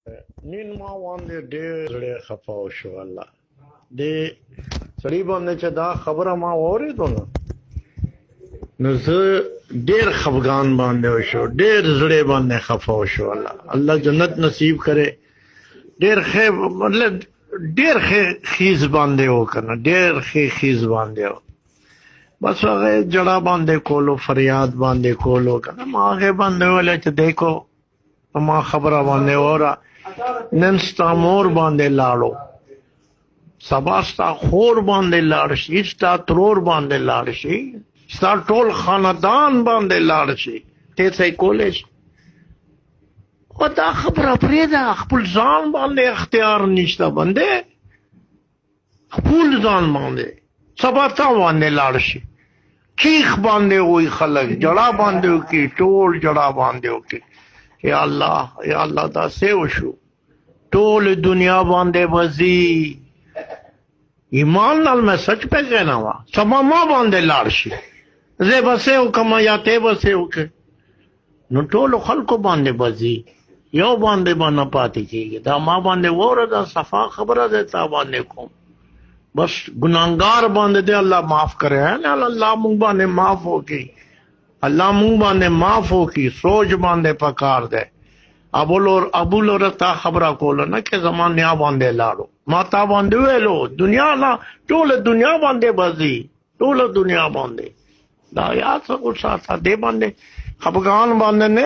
نن ما باندې ډېر زړه خفه شو الله دې سړي باندې چې دا خبره ما واورېدو نو زه ډېر خفګان باندې وشو ډېر زړه باندې خفه شو الله جنت نصیب کرے ډېر مطلب ډېر خیز باندې وکنه ډېر خیز باندې بس هغه جڑا باندې کولو فریاد باندې کولو کنه ما هغه باندې ولې چې دیکھو ما خبره باندې اورا نن ستا مور باندې لاړو سبا ستا خور باندې لاړ شي ستا ترور باندې لاړ شي ستا ټول خاندان باندې لاړ شي ته څه کولې شي او دا خبره پرېږده خپل ځان باندې اختیار نشته بندې خپل ځان باندې سبا تا باندې لاړ شي چیخ باندې وي خلک جړا باندې وکړي ټول جړا باندې وکړي یا الله دا څه وشو ټول دنیا باندې وځي ایمان نال میں سچ پہ کہنا وا سبا ما باندې لاړ شي زه بسې وکم یا ته بسې وکې نو ټول خلکو باندې وځي یو باندې باندې پاتې کېږي دا ما باندې وره دا صفا خبره ده تا باندې کوم بس گناہگار باندې دے اللہ معاف کرے ہیں نا اللہ مونږ باندې معاف ہوکی اللہ مونږ باندې معاف ہوکی سوچ باندې پکار دے ابو لورتا خبره کوله نه کې زمانیا باندې لاړو ما تا باندې ویلو دنیا نا ټول دنیا باندې بزي ټول دنیا باندې دا یا څه کو ساته دې باندې خفغان باندې